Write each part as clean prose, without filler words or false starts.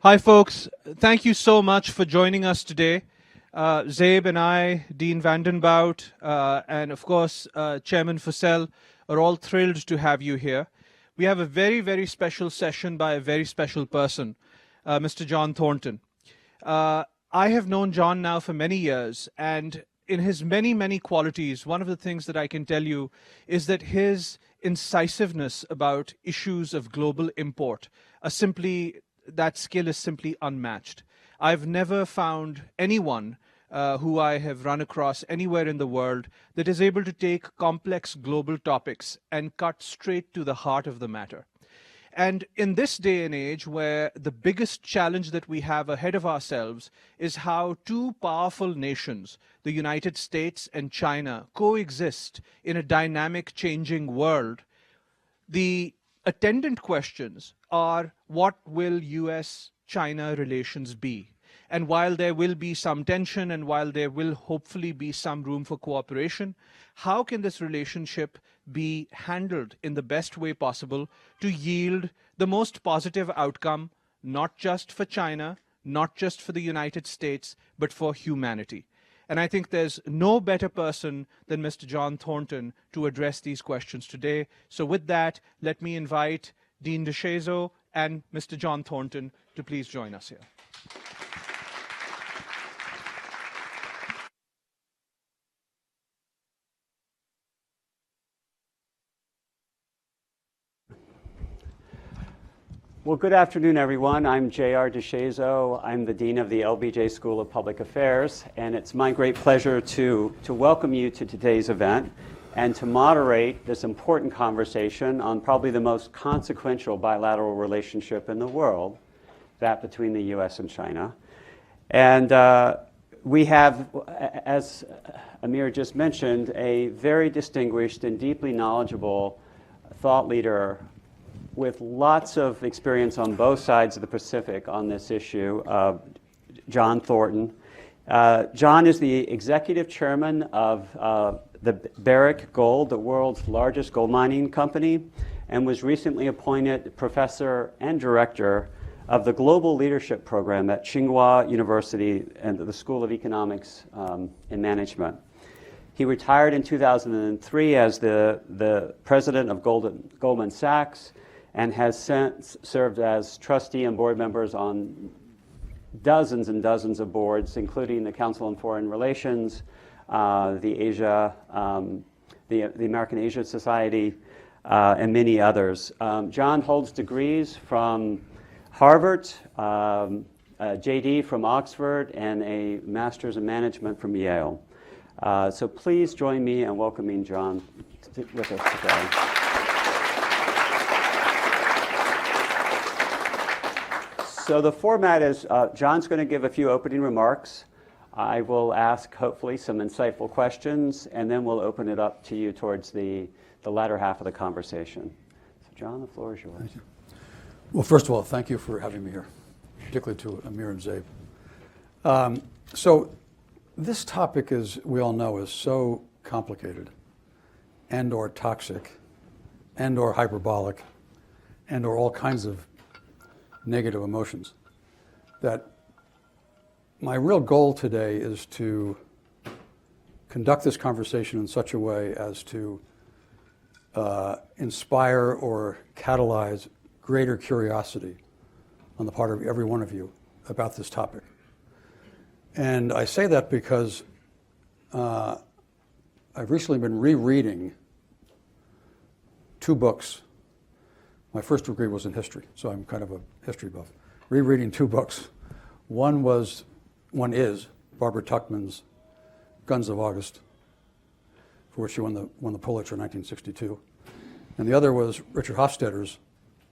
Hi, folks. Thank you so much for joining us today. Zabe and I, Dean Vandenbout, and of course, Chairman Fussell are all thrilled to have you here. We have a very, very special session by a very special person, Mr. John Thornton. I have known John now for many years, and in his many, many qualities, one of the things that I can tell you is that his incisiveness about issues of global import are simply that skill is simply unmatched. I've never found anyone who I have run across anywhere in the world that is able to take complex global topics and cut straight to the heart of the matter. And in this day and age, where the biggest challenge that we have ahead of ourselves is how two powerful nations, the United States and China, coexist in a dynamic, changing world, the attendant questions are, what will US-China relations be? And while there will be some tension and while there will hopefully be some room for cooperation, how can this relationship be handled in the best way possible to yield the most positive outcome, not just for China, not just for the United States, but for humanity? And I think there's no better person than Mr. John Thornton to address these questions today. So with that, let me invite Dean DeShazo and Mr. John Thornton to please join us here. Well, good afternoon, everyone. I'm J.R. DeShazo. I'm the Dean of the LBJ School of Public Affairs, and it's my great pleasure to welcome you to today's event and to moderate this important conversation on probably the most consequential bilateral relationship in the world, that between the U.S. and China. And we have, as Amir just mentioned, a very distinguished and deeply knowledgeable thought leader with lots of experience on both sides of the Pacific on this issue, John Thornton. John is the executive chairman of the Barrick Gold, the world's largest gold mining company, and was recently appointed professor and director of the Global Leadership Program at Tsinghua University and the School of Economics and Management. He retired in 2003 as the president of Goldman Sachs, and has since served as trustee and board members on dozens and dozens of boards, including the Council on Foreign Relations, the American Asia Society, and many others. John holds degrees from Harvard, JD from Oxford, and a master's in management from Yale. So please join me in welcoming John with us today. So the format is John's going to give a few opening remarks. I will ask, hopefully, some insightful questions, and then we'll open it up to you towards the latter half of the conversation. So John, the floor is yours. Thank you. Well, first of all, thank you for having me here, particularly to Amir and Zabe. So this topic, as we all know, is so complicated and or toxic and or hyperbolic and or all kinds of negative emotions, that my real goal today is to conduct this conversation in such a way as to inspire or catalyze greater curiosity on the part of every one of you about this topic. And I say that because I've recently been rereading two books. My first degree was in history, so I'm kind of a history buff. Rereading two books. One is Barbara Tuchman's Guns of August, for which she won the Pulitzer in 1962. And the other was Richard Hofstadter's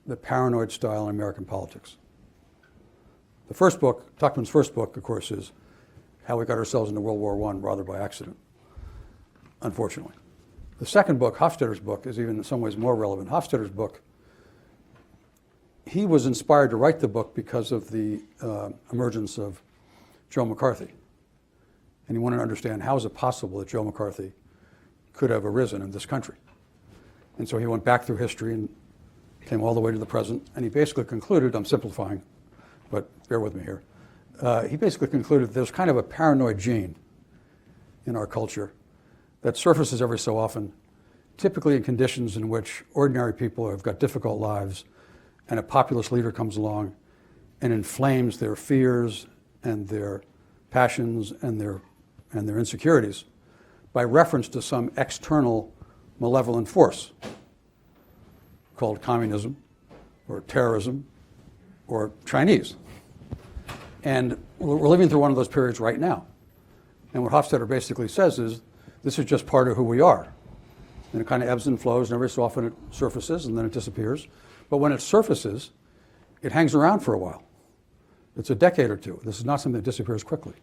The Paranoid Style in American Politics. The first book, Tuchman's first book, of course, is How We Got Ourselves into World War I rather by accident, unfortunately. The second book, Hofstadter's book, is even in some ways more relevant. Hofstadter's book, he was inspired to write the book because of the emergence of Joe McCarthy. And he wanted to understand, how is it possible that Joe McCarthy could have arisen in this country? And so he went back through history and came all the way to the present, and he basically concluded, I'm simplifying, but bear with me here. He basically concluded there's kind of a paranoid gene in our culture that surfaces every so often, typically in conditions in which ordinary people have got difficult lives, and a populist leader comes along and inflames their fears and their passions and their insecurities by reference to some external malevolent force called communism or terrorism or Chinese. And we're living through one of those periods right now. And what Hofstadter basically says is, this is just part of who we are. And it kind of ebbs and flows, and every so often it surfaces and then it disappears. But when it surfaces, it hangs around for a while. It's a decade or two. This is not something that disappears quickly.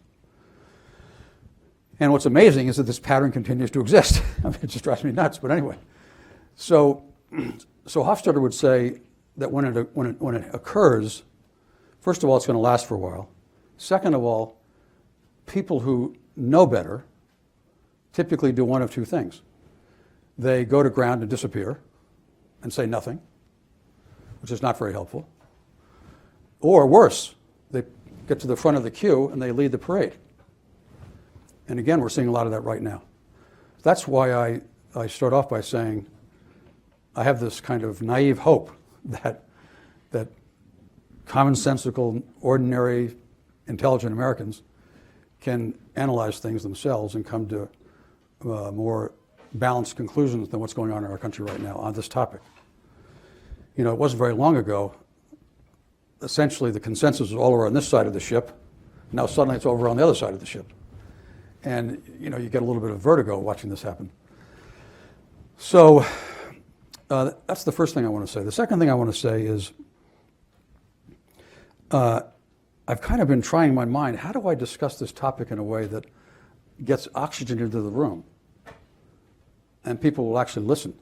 And what's amazing is that this pattern continues to exist. I mean, it just drives me nuts, but anyway. So Hofstadter would say that when it occurs, first of all, it's going to last for a while. Second of all, people who know better typically do one of two things. They go to ground and disappear and say nothing, which is not very helpful. Or worse, they get to the front of the queue and they lead the parade. And again, we're seeing a lot of that right now. That's why I start off by saying I have this kind of naive hope that commonsensical, ordinary, intelligent Americans can analyze things themselves and come to more balanced conclusions than what's going on in our country right now on this topic. You know, it wasn't very long ago, essentially the consensus was all over on this side of the ship. Now suddenly it's over on the other side of the ship. And, you know, you get a little bit of vertigo watching this happen. So that's the first thing I want to say. The second thing I want to say is I've kind of been trying in my mind, how do I discuss this topic in a way that gets oxygen into the room and people will actually listen?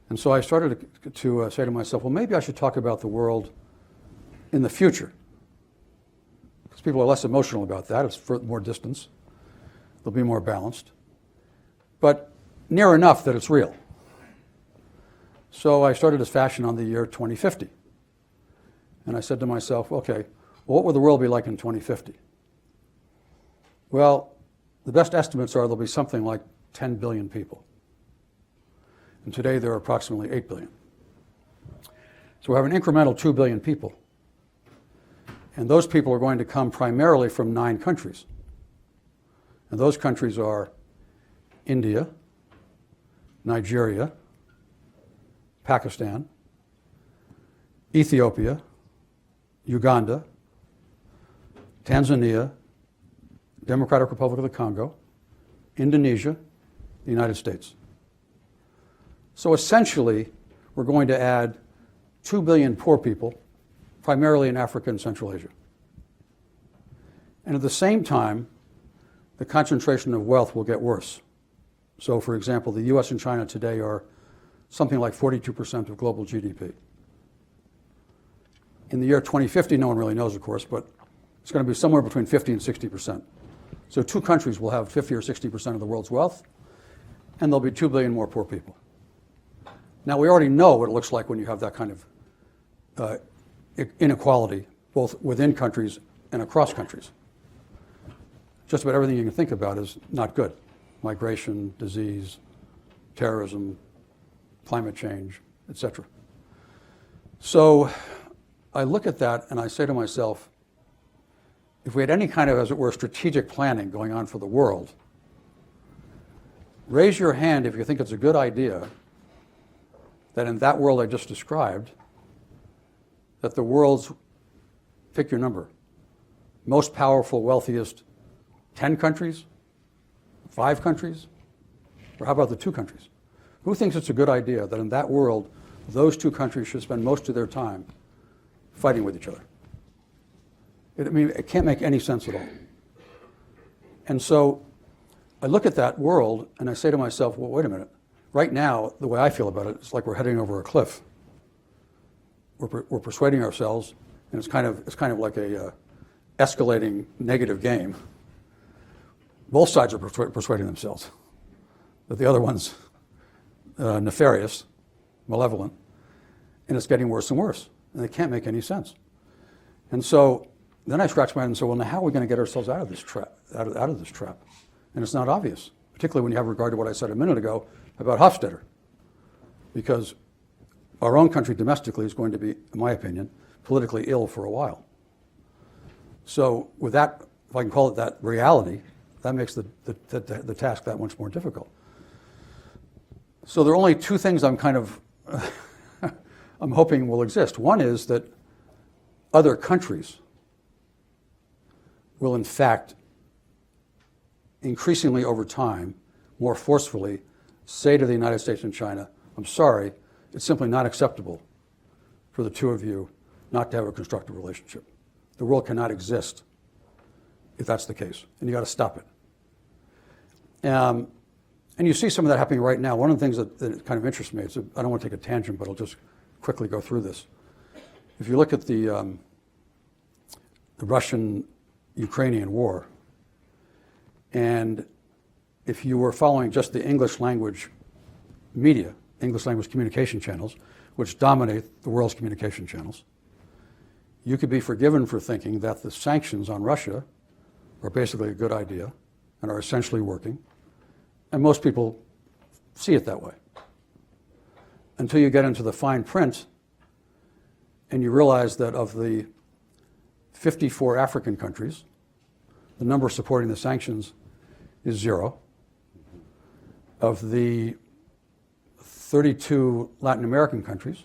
And so I started to say to myself, well, maybe I should talk about the world in the future, because people are less emotional about that. It's for more distance. They'll be more balanced, but near enough that it's real. So I started as fashion on the year 2050. And I said to myself, okay, well, what will the world be like in 2050? Well, the best estimates are there'll be something like 10 billion people. And today there are approximately 8 billion. So we have an incremental 2 billion people. And those people are going to come primarily from 9 countries. And those countries are India, Nigeria, Pakistan, Ethiopia, Uganda, Tanzania, Democratic Republic of the Congo, Indonesia, the United States. So essentially, we're going to add 2 billion poor people, primarily in Africa and Central Asia. And at the same time, the concentration of wealth will get worse. So, for example, the US and China today are something like 42% of global GDP. In the year 2050, no one really knows, of course, but it's going to be somewhere between 50 and 60%. So 2 countries will have 50 or 60% of the world's wealth, and there'll be 2 billion more poor people. Now, we already know what it looks like when you have that kind of inequality, both within countries and across countries. Just about everything you can think about is not good. Migration, disease, terrorism, climate change, etc. So I look at that and I say to myself, if we had any kind of, as it were, strategic planning going on for the world, raise your hand if you think it's a good idea that in that world I just described, that the world's, pick your number, most powerful, wealthiest 10 countries, 5 countries, or how about the 2 countries? Who thinks it's a good idea that in that world, those 2 countries should spend most of their time fighting with each other? It can't make any sense at all. And so I look at that world and I say to myself, well, wait a minute. Right now, the way I feel about it, it's like we're heading over a cliff. We're persuading ourselves, and it's kind of like a escalating negative game. Both sides are persuading themselves that the other one's nefarious, malevolent, and it's getting worse and worse, and it can't make any sense. And so then I scratched my head and said, well, now how are we going to get ourselves out of this trap? Out of this trap? And it's not obvious, particularly when you have regard to what I said a minute ago about Hofstadter, because our own country domestically is going to be, in my opinion, politically ill for a while. So with that, if I can call it that, reality, that makes the task that much more difficult. So there are only two things I'm kind of I'm hoping will exist. One is that other countries will in fact increasingly over time, more forcefully, say to the United States and China, I'm sorry, it's simply not acceptable for the two of you not to have a constructive relationship. The world cannot exist if that's the case, and you got to stop it. And you see some of that happening right now. One of the things that kind of interests me, I don't want to take a tangent, but I'll just quickly go through this. If you look at the Russian-Ukrainian war, and if you were following just the English language media, English language communication channels, which dominate the world's communication channels, you could be forgiven for thinking that the sanctions on Russia are basically a good idea and are essentially working. And most people see it that way. Until you get into the fine print and you realize that of the 54 African countries, the number supporting the sanctions is 0. Of the 32 Latin American countries,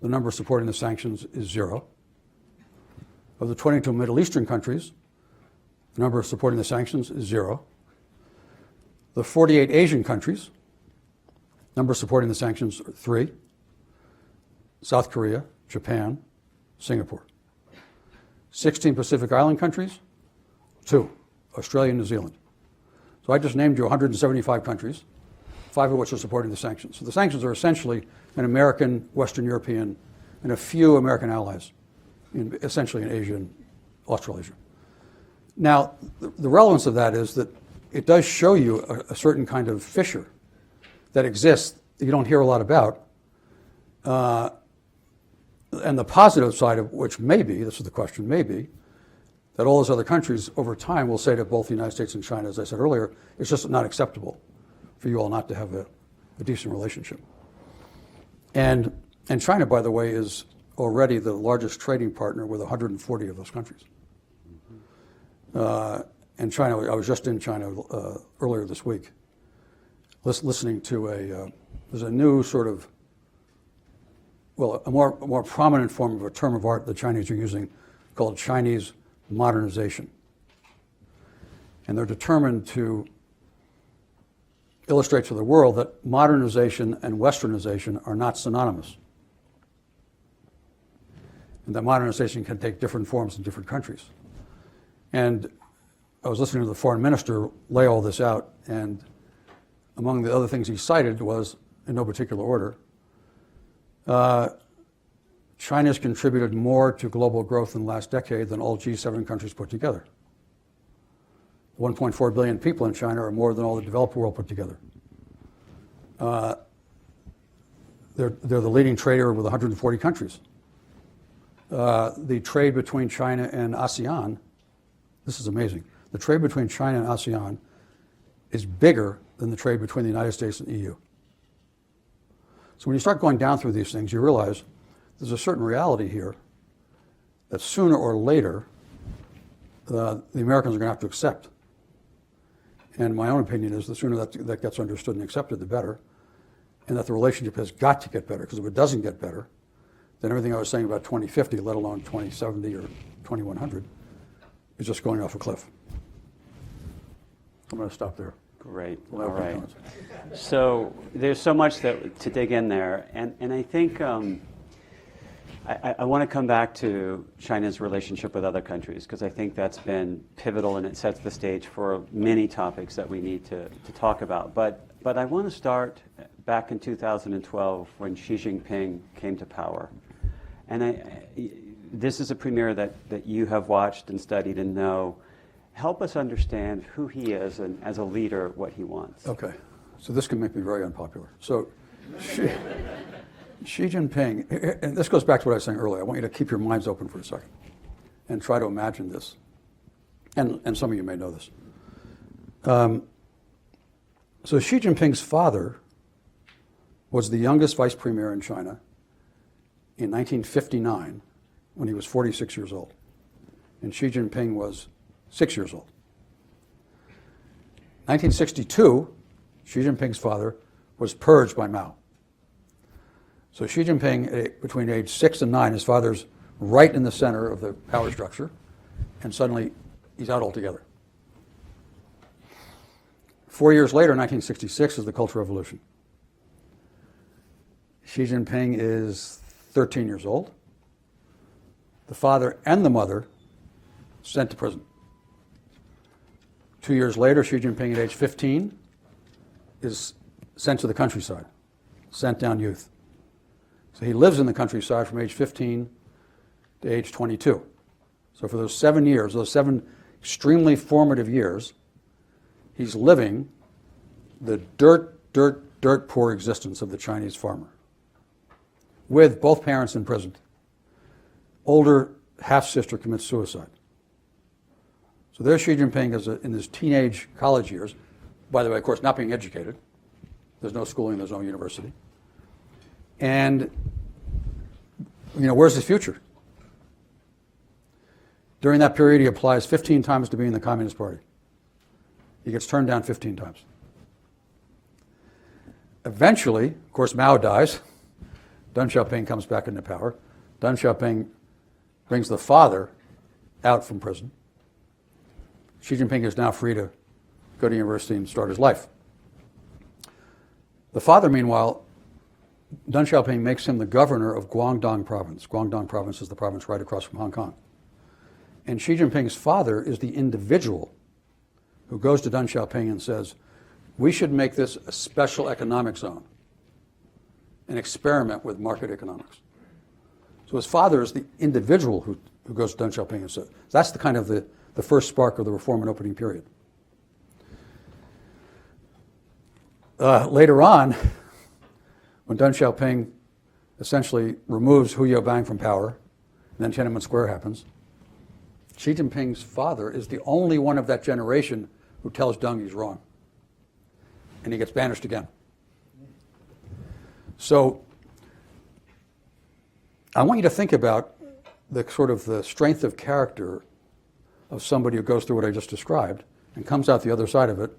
the number supporting the sanctions is 0. Of the 22 Middle Eastern countries, the number supporting the sanctions is 0. The 48 Asian countries, number supporting the sanctions are 3. South Korea, Japan, Singapore. 16 Pacific Island countries, 2. Australia and New Zealand. So I just named you 175 countries, 5 of which are supporting the sanctions. So the sanctions are essentially an American, Western European, and a few American allies, essentially in Asia and Australasia. Now, the relevance of that is that it does show you a certain kind of fissure that exists that you don't hear a lot about. And the positive side of which may be, this is the question, may be, that all those other countries over time will say to both the United States and China, as I said earlier, it's just not acceptable for you all not to have a decent relationship. And China, by the way, is already the largest trading partner with 140 of those countries. And China, I was just in China earlier this week, listening to there's a new sort of, well, a more prominent form of a term of art the Chinese are using called Chinese modernization. And they're determined to illustrate to the world that modernization and westernization are not synonymous. And that modernization can take different forms in different countries. And I was listening to the foreign minister lay all this out, and among the other things he cited was, in no particular order, China's contributed more to global growth in the last decade than all G7 countries put together. 1.4 billion people in China are more than all the developed world put together. They're the leading trader with 140 countries. The trade between China and ASEAN, this is amazing, the trade between China and ASEAN is bigger than the trade between the United States and the EU. So when you start going down through these things, you realize there's a certain reality here that sooner or later the Americans are going to have to accept. And my own opinion is the sooner that gets understood and accepted, the better, and that the relationship has got to get better, because if it doesn't get better, then everything I was saying about 2050, let alone 2070 or 2100, is just going off a cliff. I'm going to stop there. Great. All right. So there's so much to dig in there, and I think I want to come back to China's relationship with other countries, because I think that's been pivotal and it sets the stage for many topics that we need to talk about. But I want to start back in 2012 when Xi Jinping came to power. And this is a premier that you have watched and studied and know. Help us understand who he is and, as a leader, what he wants. Okay. So this can make me very unpopular. So Xi Jinping, and this goes back to what I was saying earlier. I want you to keep your minds open for a second and try to imagine this. And some of you may know this. So Xi Jinping's father was the youngest vice premier in China in 1959 when he was 46 years old. And Xi Jinping was 6 years old. 1962, Xi Jinping's father was purged by Mao. So Xi Jinping, between age 6 and 9, his father's right in the center of the power structure, and suddenly he's out altogether. 4 years later, 1966, is the Cultural Revolution. Xi Jinping is 13 years old. The father and the mother sent to prison. 2 years later, Xi Jinping at age 15 is sent to the countryside, sent down youth. So he lives in the countryside from age 15 to age 22. So for those 7 years, those 7 extremely formative years, he's living the dirt poor existence of the Chinese farmer, with both parents imprisoned. Older half-sister commits suicide. So there's Xi Jinping in his teenage college years, by the way, of course, not being educated. There's no schooling, there's no university. And, where's his future? During that period, he applies 15 times to be in the Communist Party. He gets turned down 15 times. Eventually, of course, Mao dies. Deng Xiaoping comes back into power. Deng Xiaoping brings the father out from prison. Xi Jinping is now free to go to university and start his life. The father, meanwhile, Deng Xiaoping makes him the governor of Guangdong province. Guangdong province is the province right across from Hong Kong. And Xi Jinping's father is the individual who goes to Deng Xiaoping and says, we should make this a special economic zone and experiment with market economics. So his father is the individual who goes to Deng Xiaoping and says, that's the kind of the first spark of the reform and opening period. Later on, when Deng Xiaoping essentially removes Hu Yaobang from power, and then Tiananmen Square happens, Xi Jinping's father is the only one of that generation who tells Deng he's wrong. And he gets banished again. So I want you to think about the sort of the strength of character of somebody who goes through what I just described and comes out the other side of it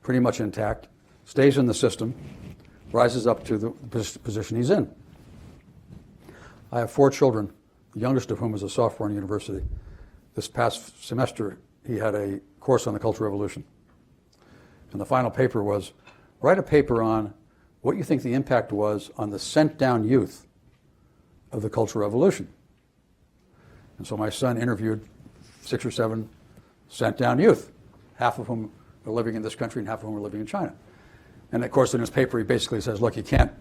pretty much intact, stays in the system, rises up to the position he's in. I have 4 children, the youngest of whom is a sophomore in university. This past semester, he had a course on the Cultural Revolution. And the final paper was, write a paper on what you think the impact was on the sent-down youth of the Cultural Revolution. And so my son interviewed 6 or 7 sent-down youth, half of whom are living in this country and half of whom are living in China. And of course, in his paper, he basically says, look, you can't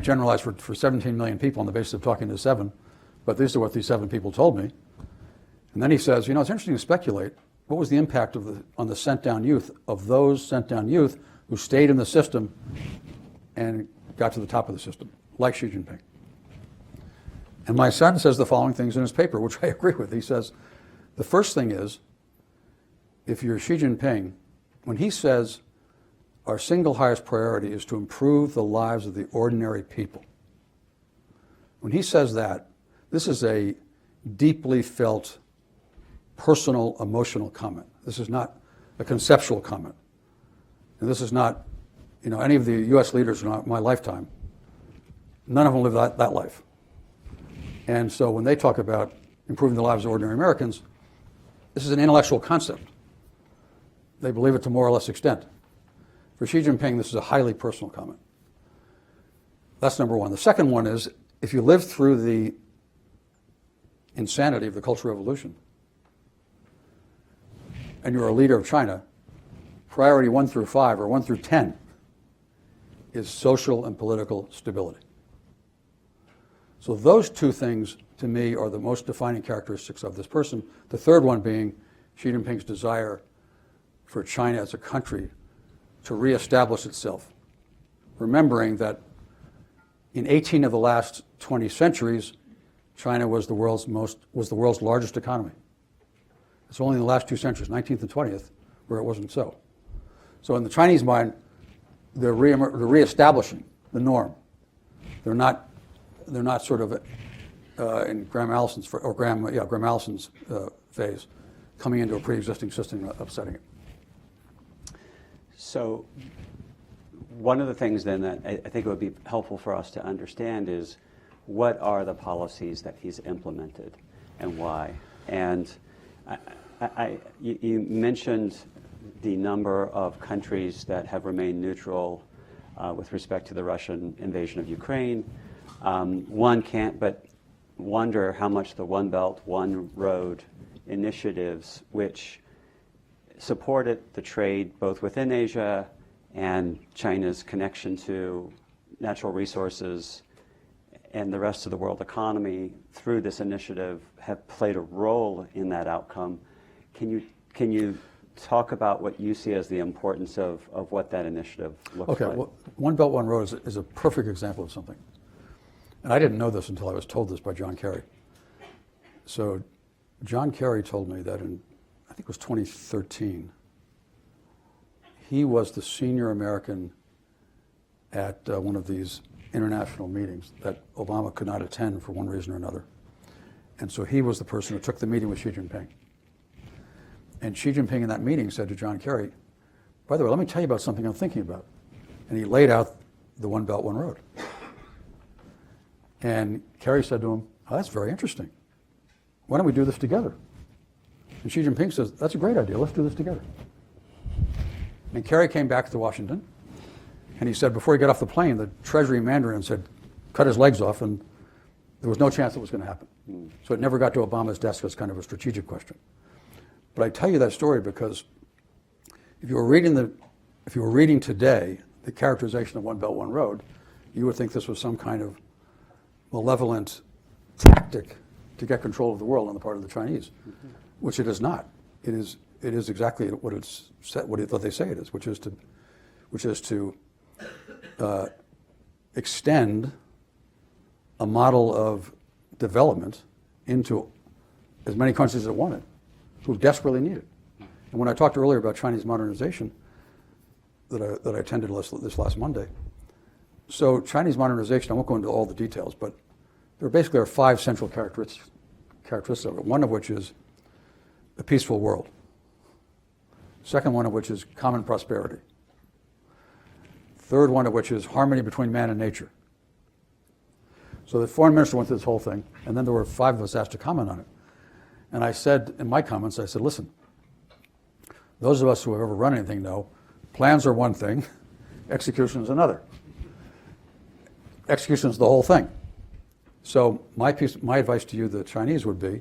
generalize for 17 million people on the basis of talking to 7, but these are what these 7 people told me. And then he says, it's interesting to speculate, what was the impact on the sent-down youth of those sent-down youth who stayed in the system and got to the top of the system, like Xi Jinping? And my son says the following things in his paper, which I agree with. He says, the first thing is, if you're Xi Jinping, when he says our single highest priority is to improve the lives of the ordinary people, when he says that, this is a deeply felt, personal, emotional comment. This is not a conceptual comment. And this is not, any of the U.S. leaders in my lifetime, none of them live that life. And so when they talk about improving the lives of ordinary Americans, this is an intellectual concept. They believe it to more or less extent. For Xi Jinping, this is a highly personal comment. That's number one. The second one is, if you live through the insanity of the Cultural Revolution, and you're a leader of China, priority 1 through 5 or 1 through 10 is social and political stability. So those 2 things, to me, are the most defining characteristics of this person. The third one being Xi Jinping's desire for China as a country to reestablish itself, remembering that in 18 of the last 20 centuries, China was the world's largest economy. It's only in the last 2 centuries, 19th and 20th, where it wasn't so. So in the Chinese mind, they're reestablishing the norm. They're not sort of in Graham Allison's phase, coming into a pre-existing system and upsetting it. So one of the things then that I think it would be helpful for us to understand is what are the policies that he's implemented and why? And you mentioned the number of countries that have remained neutral with respect to the Russian invasion of Ukraine. One can't but wonder how much the One Belt, One Road initiatives, which supported the trade both within Asia and China's connection to natural resources and the rest of the world economy through this initiative, have played a role in that outcome. Can you talk about what you see as the importance of what that initiative looks like? Okay, well, One Belt, One Road is a perfect example of something. And I didn't know this until I was told this by John Kerry. So John Kerry told me that in, I think it was 2013, he was the senior American at one of these international meetings that Obama could not attend for one reason or another. And so he was the person who took the meeting with Xi Jinping. And Xi Jinping in that meeting said to John Kerry, by the way, let me tell you about something I'm thinking about. And he laid out the One Belt, One Road. And Kerry said to him, oh, that's very interesting. Why don't we do this together? And Xi Jinping says, that's a great idea. Let's do this together. And Kerry came back to Washington, and he said before he got off the plane, the Treasury Mandarin said, cut his legs off, and there was no chance it was going to happen. So it never got to Obama's desk as kind of a strategic question. But I tell you that story because if you were reading today the characterization of One Belt, One Road, you would think this was some kind of malevolent tactic to get control of the world on the part of the Chinese, which it is not. It is exactly what it's said, what they say it is, which is to extend a model of development into as many countries as it wanted, who desperately need it. And when I talked earlier about Chinese modernization that I attended this last Monday, so Chinese modernization, I won't go into all the details, but there basically are 5 central characteristics of it, one of which is a peaceful world. Second one of which is common prosperity. Third one of which is harmony between man and nature. So the foreign minister went through this whole thing, and then there were 5 of us asked to comment on it. And I said, in my comments, I said, listen, those of us who have ever run anything know, plans are one thing, execution is another. Execution is the whole thing. So my advice to you, the Chinese, would be,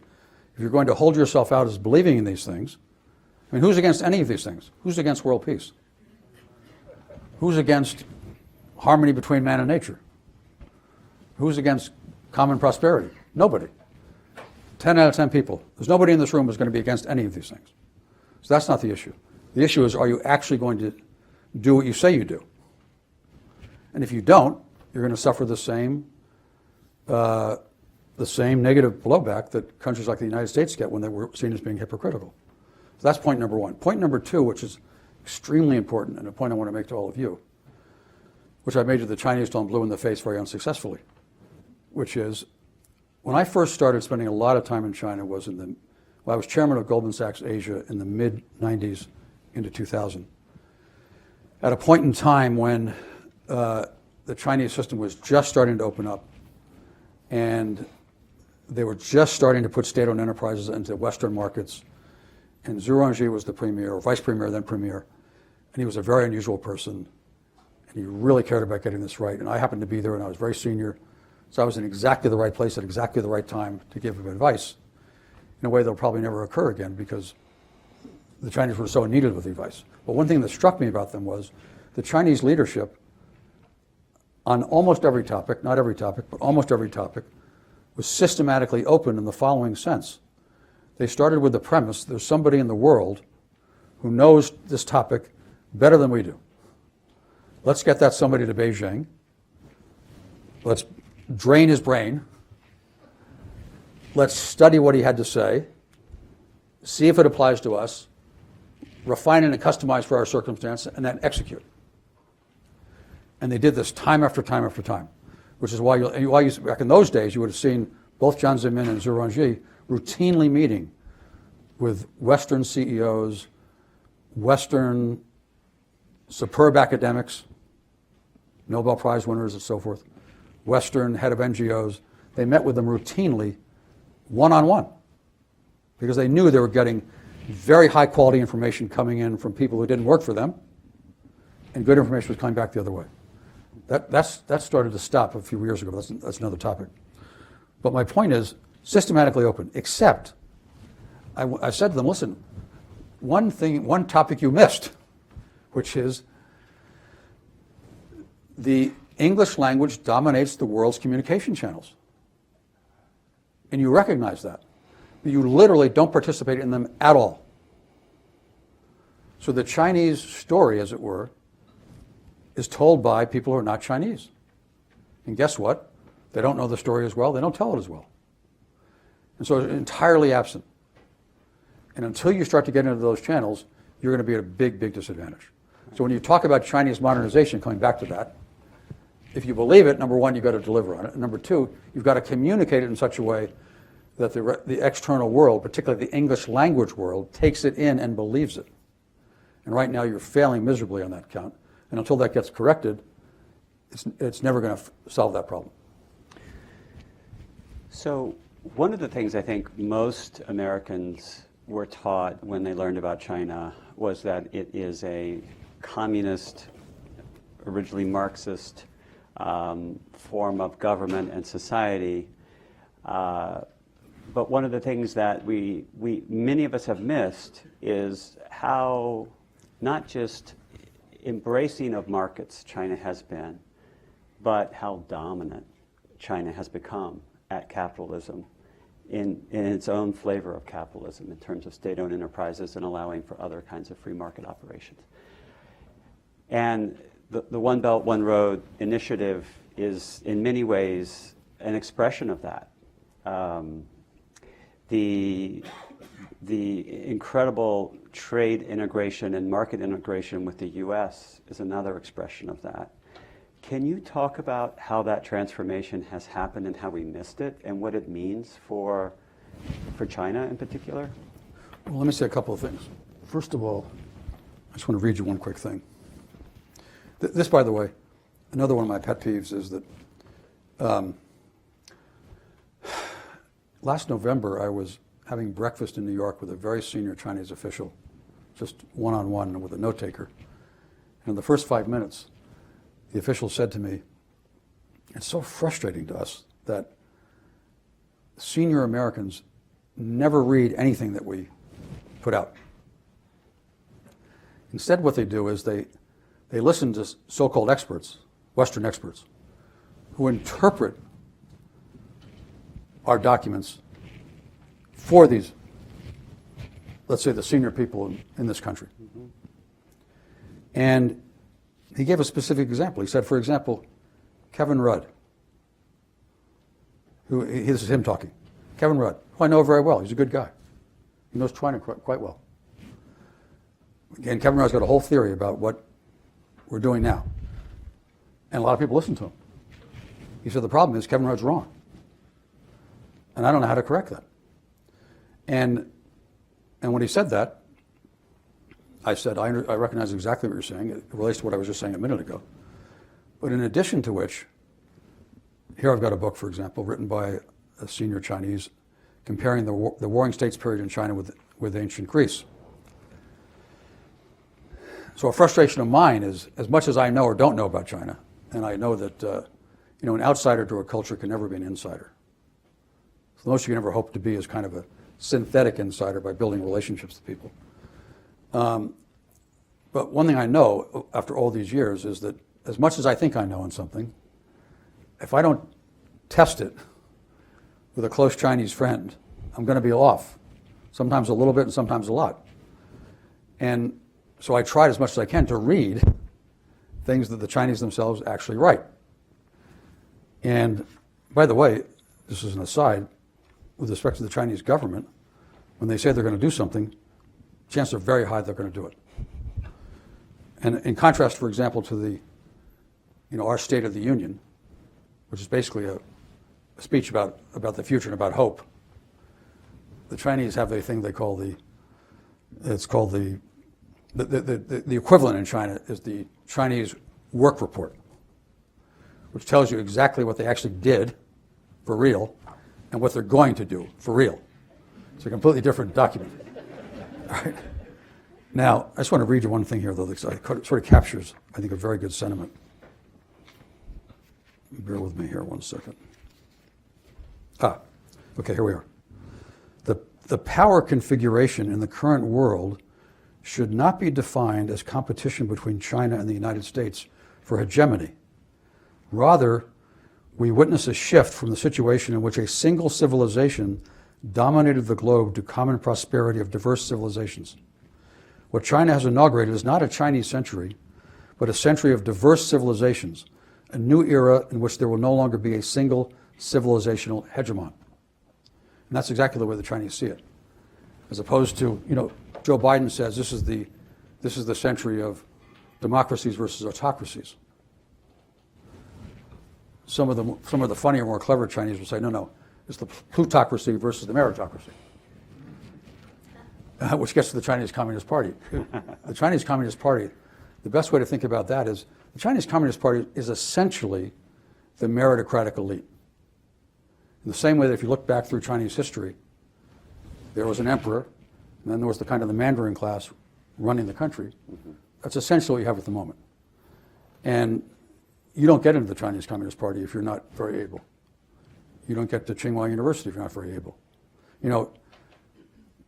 if you're going to hold yourself out as believing in these things, I mean, who's against any of these things? Who's against world peace? Who's against harmony between man and nature? Who's against common prosperity? Nobody. 10 out of 10 people. There's nobody in this room who's going to be against any of these things. So that's not the issue. The issue is, are you actually going to do what you say you do? And if you don't, you're going to suffer the same negative blowback that countries like the United States get when they were seen as being hypocritical. So that's point number 1. Point number 2, which is extremely important, and a point I want to make to all of you, which I made to the Chinese till I'm blue in the face very unsuccessfully, which is, when I first started spending a lot of time in China was I was chairman of Goldman Sachs Asia in the mid-90s into 2000. At a point in time when the Chinese system was just starting to open up, and they were just starting to put state-owned enterprises into Western markets, and Zhu Rongji was the premier, or vice premier, then premier, and he was a very unusual person, and he really cared about getting this right. And I happened to be there, and I was very senior, so I was in exactly the right place at exactly the right time to give him advice in a way that will probably never occur again because the Chinese were so in need of advice. But one thing that struck me about them was the Chinese leadership on almost every topic, not every topic, but almost every topic, was systematically open in the following sense. They started with the premise there's somebody in the world who knows this topic better than we do. Let's get that somebody to Beijing. let's drain his brain, let's study what he had to say, see if it applies to us, refine it and customize for our circumstance, and then execute. And they did this time after time after time, which is why back in those days you would have seen both Jiang Zemin and Zhu Rongji routinely meeting with Western CEOs, Western superb academics, Nobel Prize winners and so forth, Western head of NGOs. They met with them routinely, one-on-one, because they knew they were getting very high quality information coming in from people who didn't work for them, and good information was coming back the other way. That started to stop a few years ago. That's another topic. But my point is systematically open, except I said to them, listen, one topic you missed, which is the English language dominates the world's communication channels. And you recognize that. But you literally don't participate in them at all. So the Chinese story, as it were, is told by people who are not Chinese. And guess what? They don't know the story as well. They don't tell it as well. And so it's entirely absent. And until you start to get into those channels, you're going to be at a big, big disadvantage. So when you talk about Chinese modernization, coming back to that, if you believe it, number one, you've got to deliver on it. And number two, you've got to communicate it in such a way that the external world, particularly the English language world, takes it in and believes it. And right now you're failing miserably on that count. And until that gets corrected, it's never going to solve that problem. So one of the things I think most Americans were taught when they learned about China was that it is a communist, originally Marxist form of government and society. But one of the things that many of us have missed is how not just embracing of markets China has been, but how dominant China has become at capitalism in its own flavor of capitalism in terms of state-owned enterprises and allowing for other kinds of free market operations. And the One Belt, One Road initiative is in many ways an expression of that. The incredible trade integration and market integration with the U.S. is another expression of that. Can you talk about how that transformation has happened and how we missed it and what it means for China in particular? Well, let me say a couple of things. First of all, I just want to read you one quick thing. This, by the way, another one of my pet peeves is that last November I was having breakfast in New York with a very senior Chinese official, just one-on-one with a note taker. And in the first 5 minutes, the official said to me, it's so frustrating to us that senior Americans never read anything that we put out. Instead, what they do is they listen to so-called experts, Western experts, who interpret our documents for these, let's say, the senior people in this country. Mm-hmm. And he gave a specific example. He said, for example, Kevin Rudd, this is him talking. Kevin Rudd, who I know very well. He's a good guy. He knows China quite well. And Kevin Rudd's got a whole theory about what we're doing now. And a lot of people listen to him. He said, the problem is Kevin Rudd's wrong. And I don't know how to correct that. And when he said that, I said, I recognize exactly what you're saying. It relates to what I was just saying a minute ago. But in addition to which, here I've got a book, for example, written by a senior Chinese, comparing the Warring States period in China with ancient Greece. So a frustration of mine is, as much as I know or don't know about China, and I know that an outsider to a culture can never be an insider. So the most you can ever hope to be is kind of a synthetic insider by building relationships with people. But one thing I know after all these years is that as much as I think I know on something, if I don't test it with a close Chinese friend, I'm going to be off. Sometimes a little bit and sometimes a lot. And so I tried as much as I can to read things that the Chinese themselves actually write. And by the way, this is an aside, with respect to the Chinese government, when they say they're going to do something, chances are very high they're going to do it. And in contrast, for example, to the, our State of the Union, which is basically a speech about the future and about hope, the Chinese have a thing they call the equivalent in China is the Chinese work report, which tells you exactly what they actually did for real and what they're going to do for real. It's a completely different document. All right. Now, I just want to read you one thing here, though, that sort of captures, I think, a very good sentiment. Bear with me here 1 second. Okay, here we are. The power configuration in the current world should not be defined as competition between China and the United States for hegemony. Rather, we witness a shift from the situation in which a single civilization dominated the globe to common prosperity of diverse civilizations. What China has inaugurated is not a Chinese century, but a century of diverse civilizations, a new era in which there will no longer be a single civilizational hegemon. And that's exactly the way the Chinese see it. As opposed to, Joe Biden says this is the century of democracies versus autocracies. Some of the funnier, more clever Chinese will say, no, it's the plutocracy versus the meritocracy. Which gets to the Chinese Communist Party. The Chinese Communist Party, the best way to think about that is the Chinese Communist Party is essentially the meritocratic elite. In the same way that if you look back through Chinese history, there was an emperor, and then there was the kind of the Mandarin class running the country. That's essentially what you have at the moment. And you don't get into the Chinese Communist Party if you're not very able. You don't get to Tsinghua University if you're not very able.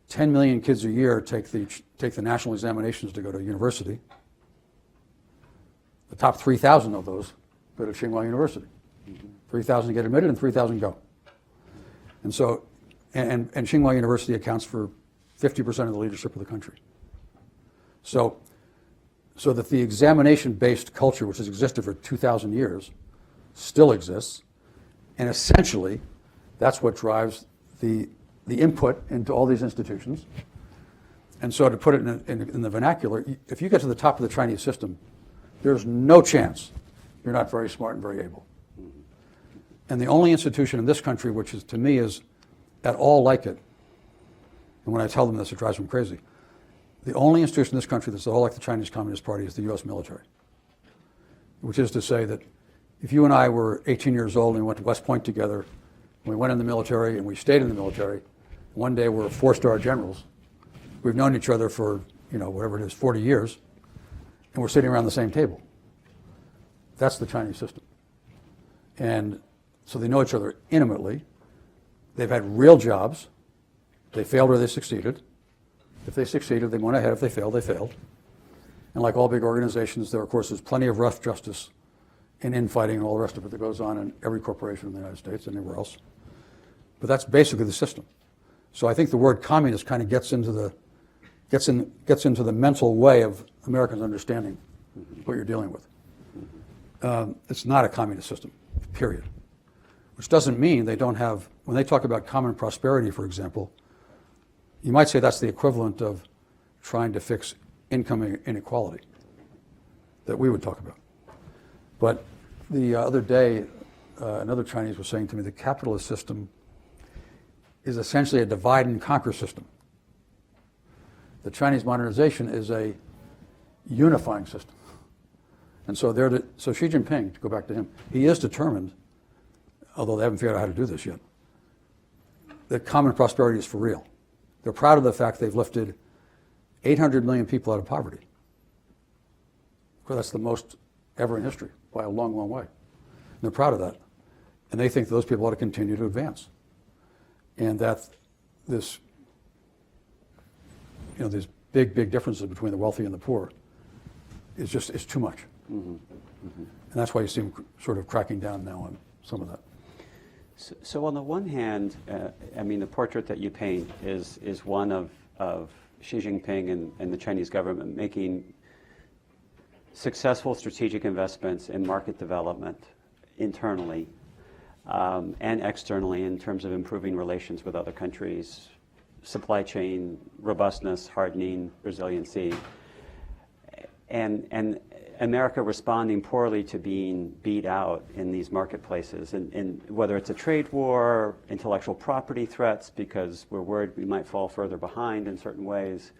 10 million kids a year take the national examinations to go to university. The top 3,000 of those go to Tsinghua University. 3,000 get admitted and 3,000 go. And so, and Tsinghua University accounts for 50% of the leadership of the country. So that the examination-based culture, which has existed for 2,000 years, still exists, and essentially, that's what drives the input into all these institutions. And so to put it in the vernacular, if you get to the top of the Chinese system, there's no chance you're not very smart and very able. And the only institution in this country, which is, to me, is at all like it, and when I tell them this, it drives them crazy, the only institution in this country that's at all like the Chinese Communist Party is the U.S. military. Which is to say that if you and I were 18 years old and we went to West Point together, and we went in the military and we stayed in the military, one day we're 4-star generals, we've known each other for, whatever it is, 40 years, and we're sitting around the same table. That's the Chinese system. And so they know each other intimately. They've had real jobs. They failed or they succeeded. If they succeeded, they went ahead. If they failed, they failed. And like all big organizations, there, of course, is plenty of rough justice and infighting and all the rest of it that goes on in every corporation in the United States and anywhere else. But that's basically the system. So I think the word communist kind of gets into the mental way of Americans understanding what you're dealing with. It's not a communist system, period. Which doesn't mean they don't have, when they talk about common prosperity, for example, you might say that's the equivalent of trying to fix income inequality that we would talk about. But the other day, another Chinese was saying to me, the capitalist system is essentially a divide and conquer system. The Chinese modernization is a unifying system. And so so Xi Jinping, to go back to him, he is determined, although they haven't figured out how to do this yet, that common prosperity is for real. They're proud of the fact they've lifted 800 million people out of poverty. Well, that's the most ever in history by a long, long way. And they're proud of that. And they think those people ought to continue to advance. And that these big, big differences between the wealthy and the poor is too much. And that's why you see them sort of cracking down now on some of that. So on the one hand, the portrait that you paint is one of Xi Jinping and the Chinese government making successful strategic investments in market development internally, and externally in terms of improving relations with other countries, supply chain robustness, hardening, resiliency, and America responding poorly to being beat out in these marketplaces, and whether it's a trade war, intellectual property threats because we're worried we might fall further behind in certain ways.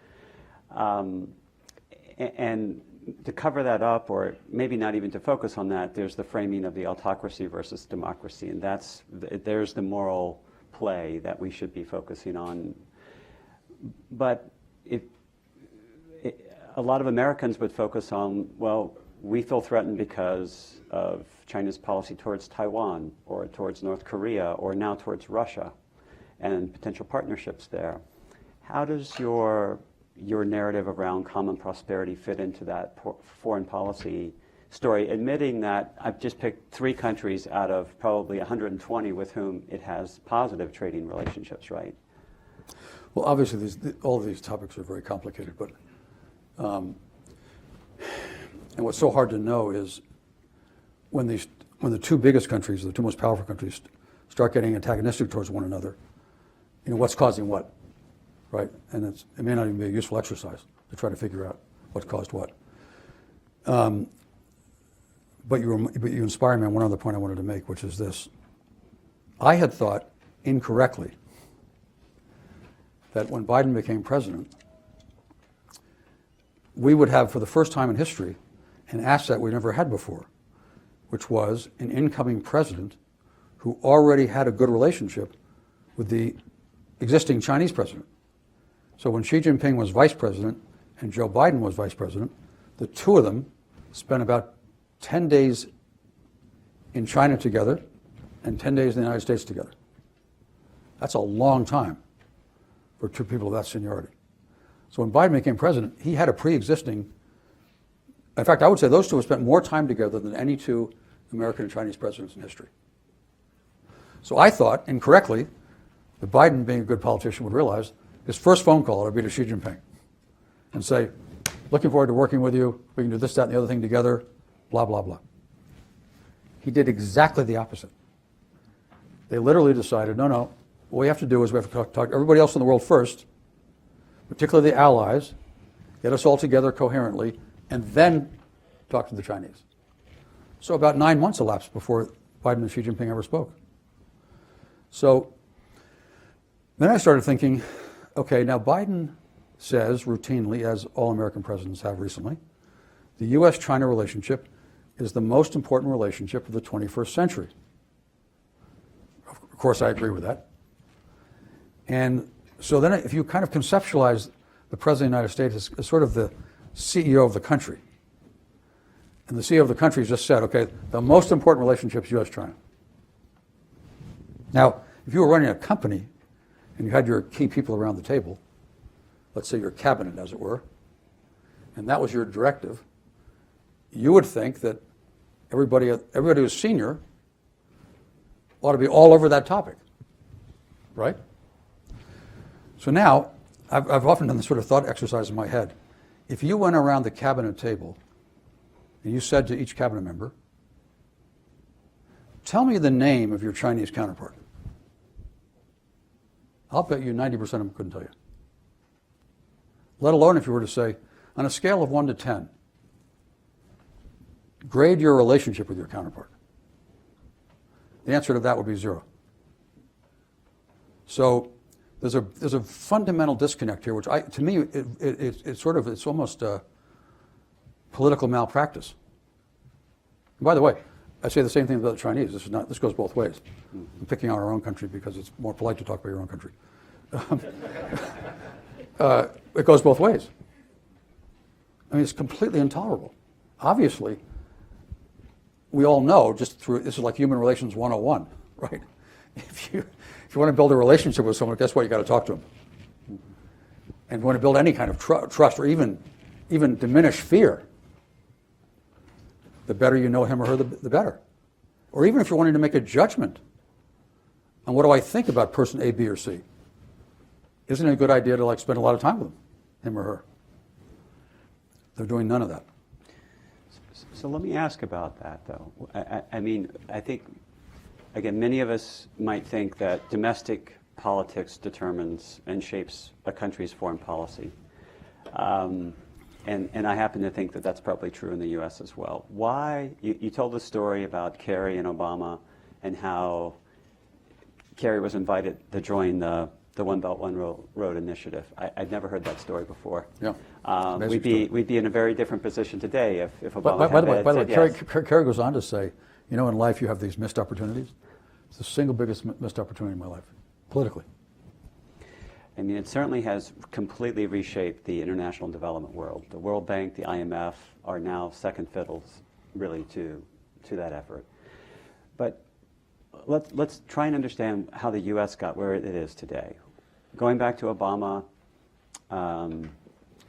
And to cover that up, or maybe not even to focus on that, there's the framing of the autocracy versus democracy, and there's the moral play that we should be focusing on. But a lot of Americans would focus on, well, we feel threatened because of China's policy towards Taiwan, or towards North Korea, or now towards Russia, and potential partnerships there. How does your narrative around common prosperity fit into that foreign policy story, admitting that I've just picked 3 countries out of probably 120 with whom it has positive trading relationships, right? Well, obviously, all of these topics are very complicated, but and what's so hard to know is when the 2 biggest countries, the 2 most powerful countries, start getting antagonistic towards one another, what's causing what, right? And it may not even be a useful exercise to try to figure out what's caused what. But you inspire me on one other point I wanted to make, which is this. I had thought incorrectly that when Biden became president, we would have, for the first time in history, an asset we never had before, which was an incoming president who already had a good relationship with the existing Chinese president. So when Xi Jinping was vice president and Joe Biden was vice president, the 2 of them spent about 10 days in China together and 10 days in the United States together. That's a long time for 2 people of that seniority. So when Biden became president, he had a pre-existing, in fact, I would say those 2 have spent more time together than any 2 American and Chinese presidents in history. So I thought, incorrectly, that Biden, being a good politician, would realize his first phone call would be to Xi Jinping and say, looking forward to working with you, we can do this, that, and the other thing together, blah, blah, blah. He did exactly the opposite. They literally decided, no, what we have to do is we have to talk to everybody else in the world first, particularly the allies, get us all together coherently, and then talk to the Chinese. So about 9 months elapsed before Biden and Xi Jinping ever spoke. So then I started thinking, okay, now Biden says routinely, as all American presidents have recently, the U.S.-China relationship is the most important relationship of the 21st century. Of course, I agree with that. And so then if you kind of conceptualize the President of the United States as sort of the CEO of the country, and the CEO of the country has just said, okay, the most important relationship is U.S.-China. Now, if you were running a company and you had your key people around the table, let's say your cabinet, as it were, and that was your directive, you would think that everybody who's senior ought to be all over that topic, right? So now, I've often done this sort of thought exercise in my head. If you went around the cabinet table and you said to each cabinet member, tell me the name of your Chinese counterpart, I'll bet you 90% of them couldn't tell you. Let alone if you were to say, on a scale of 1 to 10, grade your relationship with your counterpart. The answer to that would be 0. So there's a fundamental disconnect here, which to me it's almost a political malpractice. And by the way, I say the same thing about the Chinese. This goes both ways. I'm picking on our own country because it's more polite to talk about your own country. It goes both ways. I mean, it's completely intolerable. Obviously, we all know this is like human relations 101, right? If you want to build a relationship with someone, guess what? You got to talk to them. And if you want to build any kind of trust or even diminish fear, the better you know him or her, the better. Or even if you're wanting to make a judgment on what do I think about person A, B, or C, isn't it a good idea to spend a lot of time with him or her? They're doing none of that. So let me ask about that, though. I mean, I think again, many of us might think that domestic politics determines and shapes a country's foreign policy. And I happen to think that that's probably true in the U.S. as well. Why? You told the story about Kerry and Obama and how Kerry was invited to join the One Belt, One Road initiative. I'd never heard that story before. Yeah. We'd be in a very different position today if Obama By the way, said yes. Kerry goes on to say, you know, in life you have these missed opportunities. It's the single biggest missed opportunity in my life, politically. I mean, it certainly has completely reshaped the international development world. The World Bank, the IMF are now second fiddles, really, to that effort. But let's try and understand how the U.S. got where it is today. Going back to Obama,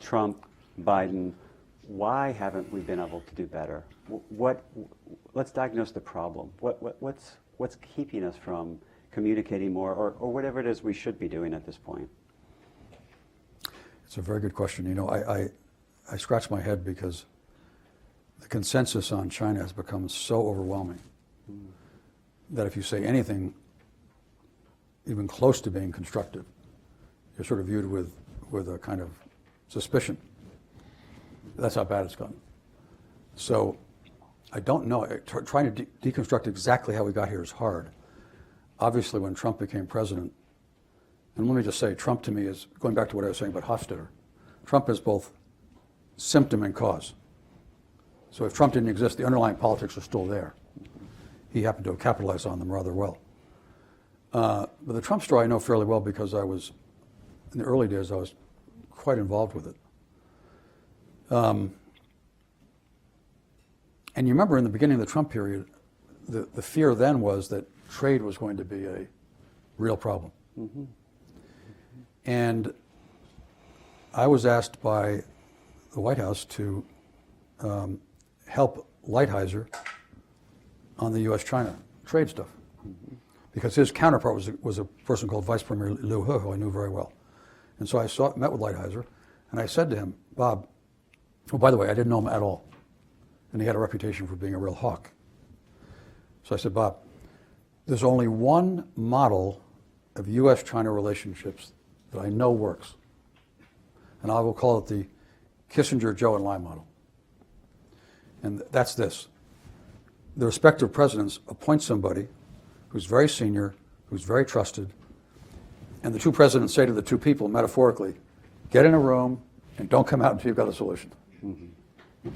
Trump, Biden, why haven't we been able to do better? Let's diagnose the problem. What's keeping us from communicating more, or whatever it is we should be doing at this point? It's a very good question. You know, I scratch my head because the consensus on China has become so overwhelming that if you say anything even close to being constructive, you're sort of viewed with a kind of suspicion. That's how bad it's gotten. So I don't know. Trying to deconstruct exactly how we got here is hard. Obviously, when Trump became president, and let me just say, Trump to me is, going back to what I was saying about Hofstadter, Trump is both symptom and cause. So if Trump didn't exist, the underlying politics are still there. He happened to have capitalized on them rather well. But the Trump story I know fairly well because in the early days, I was quite involved with it. And you remember in the beginning of the Trump period, the fear then was that trade was going to be a real problem. Mm-hmm. And I was asked by the White House to help Lighthizer on the U.S.-China trade stuff. Mm-hmm. Because his counterpart was a person called Vice Premier Liu He, who I knew very well. And so I met with Lighthizer, and I said to him, Bob, oh, by the way, I didn't know him at all. And he had a reputation for being a real hawk. So I said, Bob, there's only one model of U.S.-China relationships that I know works. And I will call it the Kissinger, Zhou Enlai model. And that's this. The respective presidents appoint somebody who's very senior, who's very trusted, and the two presidents say to the two people, metaphorically, get in a room and don't come out until you've got a solution. Mm-hmm.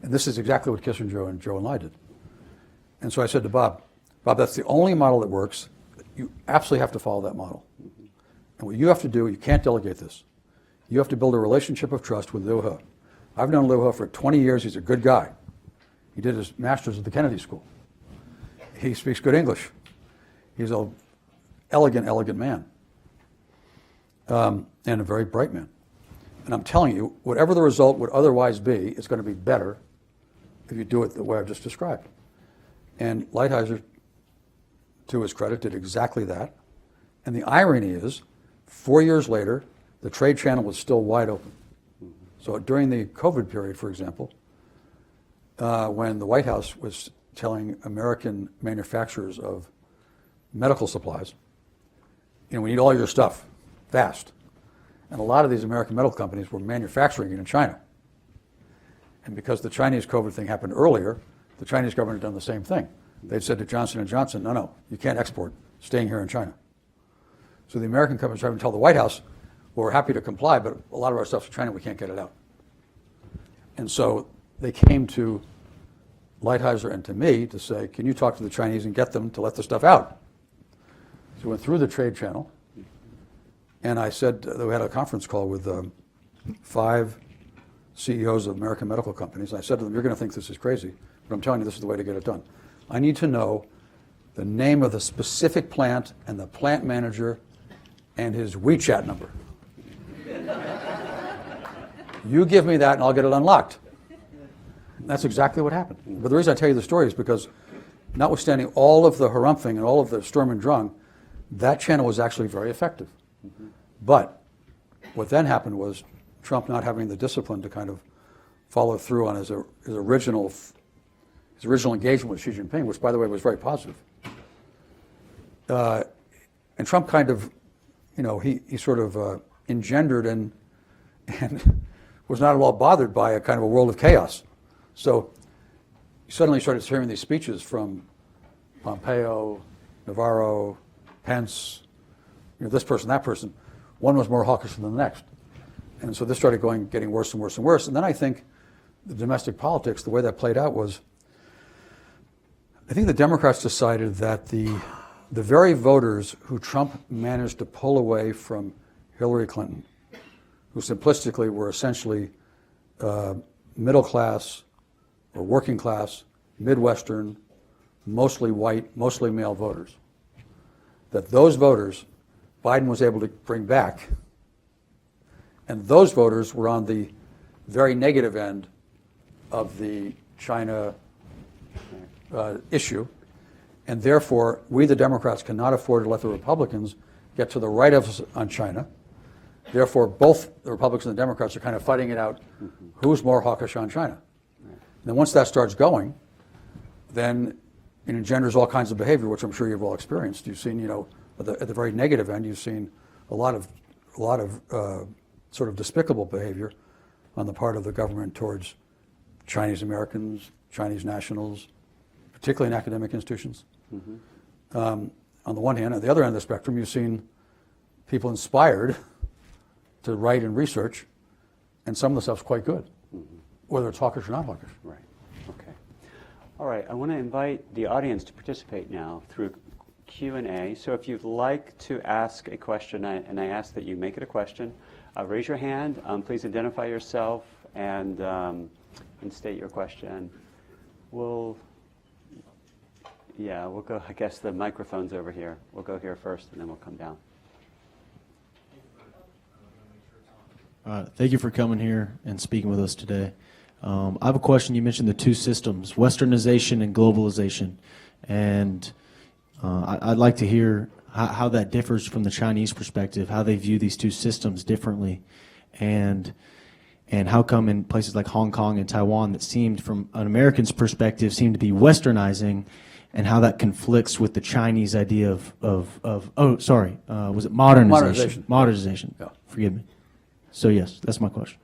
And this is exactly what Kissinger and Zhou Enlai did. And so I said to Bob, that's the only model that works. You absolutely have to follow that model. Mm-hmm. And what you have to do, you can't delegate this. You have to build a relationship of trust with Liu He. I've known Liu He for 20 years. He's a good guy. He did his master's at the Kennedy School. He speaks good English. He's an elegant man. And a very bright man. And I'm telling you, whatever the result would otherwise be, it's going to be better if you do it the way I've just described. And Lighthizer, to his credit, did exactly that. And the irony is, 4 years later, the trade channel was still wide open. So during the COVID period, for example, when the White House was telling American manufacturers of medical supplies, we need all your stuff, fast. And a lot of these American medical companies were manufacturing it in China. And because the Chinese COVID thing happened earlier, the Chinese government had done the same thing. They'd said to Johnson & Johnson, no, you can't export, staying here in China. So the American companies tried to tell the White House, well, we're happy to comply, but a lot of our stuff's in China, we can't get it out. And so they came to Lighthizer and to me to say, can you talk to the Chinese and get them to let the stuff out? So we went through the trade channel, and I said, we had a conference call with 5 CEOs of American medical companies. I said to them, you're going to think this is crazy, but I'm telling you this is the way to get it done. I need to know the name of the specific plant and the plant manager and his WeChat number. You give me that and I'll get it unlocked. And that's exactly what happened. But the reason I tell you the story is because notwithstanding all of the harumphing and all of the Sturm und Drang, that channel was actually very effective. Mm-hmm. But what then happened was Trump not having the discipline to kind of follow through on his original engagement with Xi Jinping, which, by the way, was very positive. and Trump kind of, he sort of engendered and was not at all bothered by a kind of a world of chaos. So you suddenly started hearing these speeches from Pompeo, Navarro, Pence, this person, that person. One was more hawkish than the next. And so this started getting worse and worse and worse. And then I think the domestic politics, the way that played out was, I think the Democrats decided that the very voters who Trump managed to pull away from Hillary Clinton, who simplistically were essentially middle class or working class, Midwestern, mostly white, mostly male voters, that those voters Biden was able to bring back, and those voters were on the very negative end of the China issue, and therefore we, the Democrats, cannot afford to let the Republicans get to the right of us on China. Therefore, both the Republicans and the Democrats are kind of fighting it out, who's more hawkish on China. And then once that starts going, then it engenders all kinds of behavior, which I'm sure you've all experienced. You've seen, at the very negative end, you've seen a lot of sort of despicable behavior on the part of the government towards Chinese Americans, Chinese nationals, particularly in academic institutions. On the one hand, on the other end of the spectrum, you've seen people inspired to write and research, and some of the stuff's quite good, whether it's hawkish or not hawkish. Right. Okay. All right. I want to invite the audience to participate now through Q&A. So if you'd like to ask a question, and I ask that you make it a question, raise your hand. Please identify yourself and state your question. We'll go. I guess the microphone's over here. We'll go here first, and then we'll come down. Thank you for coming here and speaking with us today. I have a question. You mentioned the two systems, Westernization and globalization. And I'd like to hear how that differs from the Chinese perspective, how they view these two systems differently, and how come in places like Hong Kong and Taiwan that seemed, from an American's perspective, seemed to be Westernizing, and how that conflicts with the Chinese idea was it modernization? Modernization. Yeah. Forgive me. So yes, that's my question.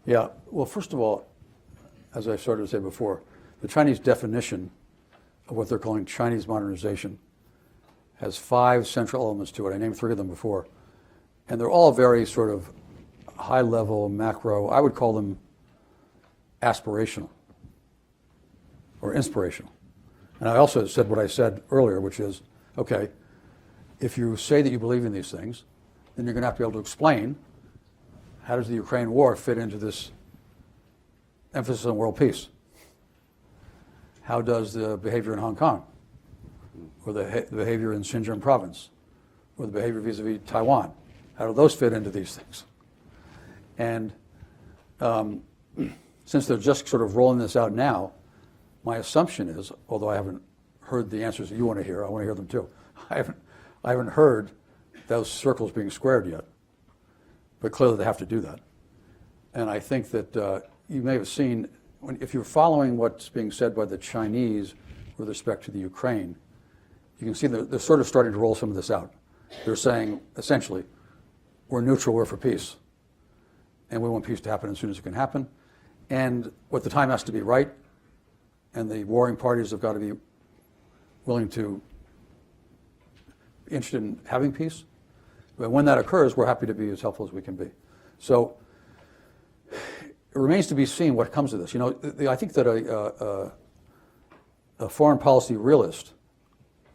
Yeah, well, first of all, as I started to say before, the Chinese definition of what they're calling Chinese modernization has 5 central elements to it. I named 3 of them before. And they're all very sort of high level, macro. I would call them aspirational or inspirational. And I also said what I said earlier, which is, okay, if you say that you believe in these things, then you're going to have to be able to explain, how does the Ukraine war fit into this emphasis on world peace? How does the behavior in Hong Kong, or the behavior in Xinjiang province, or the behavior vis-a-vis Taiwan, how do those fit into these things? And since they're just sort of rolling this out now, my assumption is, although I haven't heard the answers that you want to hear, I want to hear them too. I haven't heard those circles being squared yet. But clearly they have to do that. And I think that you may have seen, if you're following what's being said by the Chinese with respect to the Ukraine, you can see they're sort of starting to roll some of this out. They're saying, essentially, we're neutral, we're for peace. And we want peace to happen as soon as it can happen. And what the time has to be right, and the warring parties have got to be willing to be interested in having peace. But when that occurs, we're happy to be as helpful as we can be. So it remains to be seen what comes of this. I think that a foreign policy realist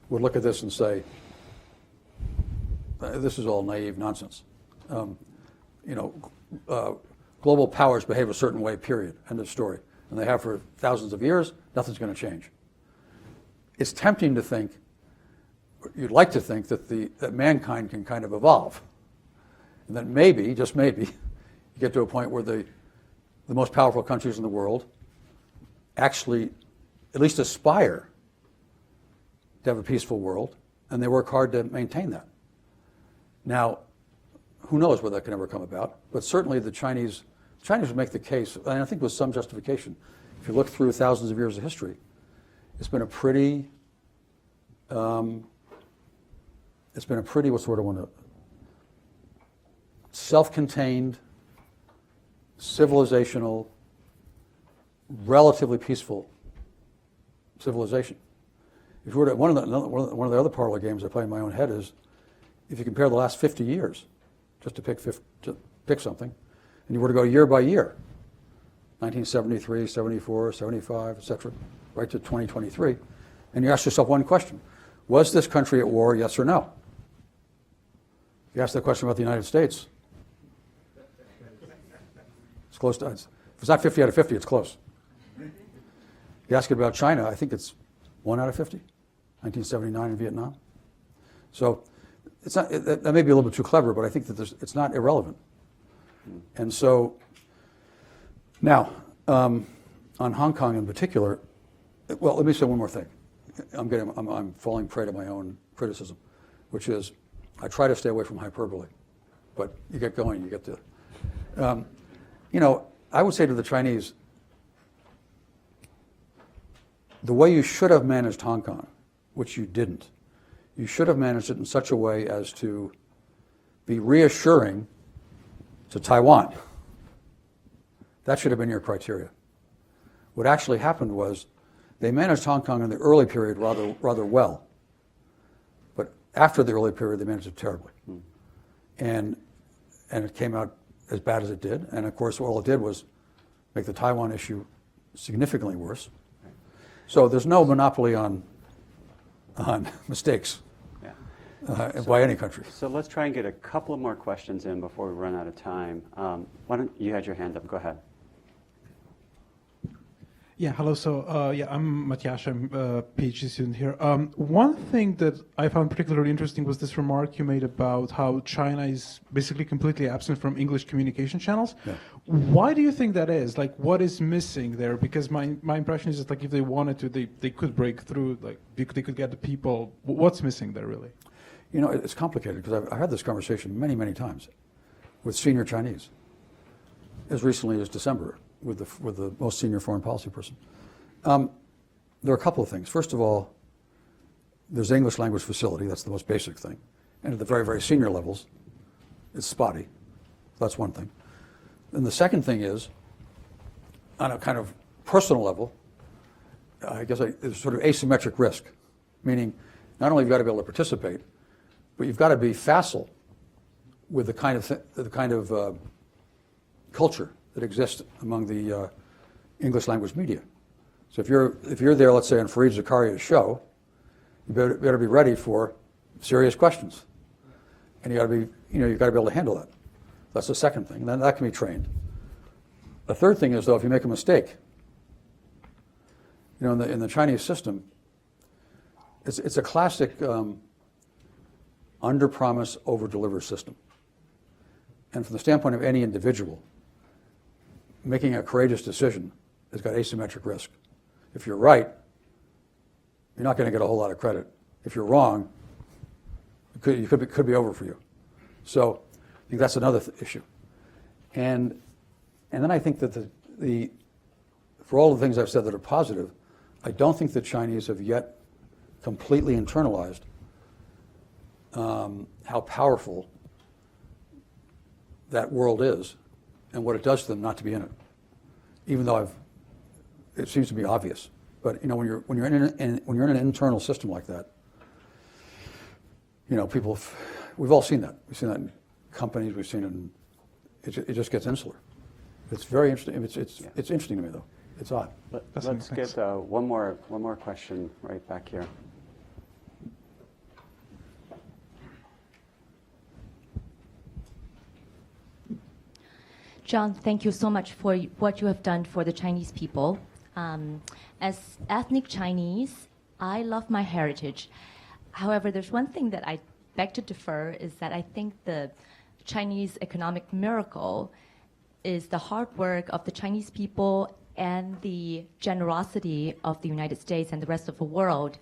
would look at this and say, this is all naive nonsense. Global powers behave a certain way, period, end of story. And they have for thousands of years, nothing's going to change. It's tempting to think, you'd like to think that mankind can kind of evolve. And that maybe, just maybe, you get to a point where the most powerful countries in the world actually at least aspire to have a peaceful world, and they work hard to maintain that. Now, who knows whether that can ever come about, but certainly the Chinese would make the case, and I think with some justification. If you look through thousands of years of history, it's been a pretty it's been a pretty, what's the word I want to, self-contained, civilizational, relatively peaceful civilization. If you were to, one of the other parlor games I play in my own head is, if you compare the last 50 years, just to pick something, and you were to go year by year, 1973, 74, 75, et cetera, right to 2023, and you ask yourself one question: was this country at war, yes or no? If you ask that question about the United States, it's close to, if it's not 50 out of 50, it's close. You ask it about China, I think it's 1 out of 50, 1979 in Vietnam. So it's not, that may be a little bit too clever, but I think that it's not irrelevant. And so now, on Hong Kong in particular, well, let me say one more thing. I'm falling prey to my own criticism, which is I try to stay away from hyperbole, but you get going, you get to, I would say to the Chinese, the way you should have managed Hong Kong, which you didn't, you should have managed it in such a way as to be reassuring to Taiwan. That should have been your criteria. What actually happened was they managed Hong Kong in the early period rather well, but after the early period they managed it terribly, and it came out as bad as it did. And of course, all it did was make the Taiwan issue significantly worse. So there's no monopoly on mistakes by any country. So let's try and get a couple of more questions in before we run out of time. Why don't you had your hand up? Go ahead. Yeah, hello. So, I'm Matthias. I'm a PhD student here. One thing that I found particularly interesting was this remark you made about how China is basically completely absent from English communication channels. Yeah. Why do you think that is? Like, what is missing there? Because my impression is that, like, if they wanted to, they could break through. Like, they could get the people. What's missing there, really? You know, it's complicated because I've had this conversation many, many times with senior Chinese, as recently as December, with the most senior foreign policy person. There are a couple of things. First of all, there's English language facility. That's the most basic thing. And at the very, very senior levels, it's spotty. That's one thing. And the second thing is, on a kind of personal level, I guess there's sort of asymmetric risk, meaning not only have you got to be able to participate, but you've got to be facile with the kind of culture that exists among the English language media. So if you're there, let's say on Fareed Zakaria's show, you better be ready for serious questions, and you've got to be able to handle that. That's the second thing. And then that can be trained. The third thing is, though, if you make a mistake, in the Chinese system, it's a classic under-promise, over-deliver system. And from the standpoint of any individual, making a courageous decision has got asymmetric risk. If you're right, you're not going to get a whole lot of credit. If you're wrong, it could be over for you. So I think that's another issue. And then I think that for all the things I've said that are positive, I don't think the Chinese have yet completely internalized how powerful that world is and what it does to them not to be in it. Even though it seems to be obvious, but when you're in an internal system like that, people, we've all seen that. We've seen that in companies. We've seen it. It just gets insular. It's very interesting. It's interesting to me though. It's odd. Let's get one more question right back here. John, thank you so much for what you have done for the Chinese people. As ethnic Chinese, I love my heritage. However, there's one thing that I beg to differ is that I think the Chinese economic miracle is the hard work of the Chinese people and the generosity of the United States and the rest of the world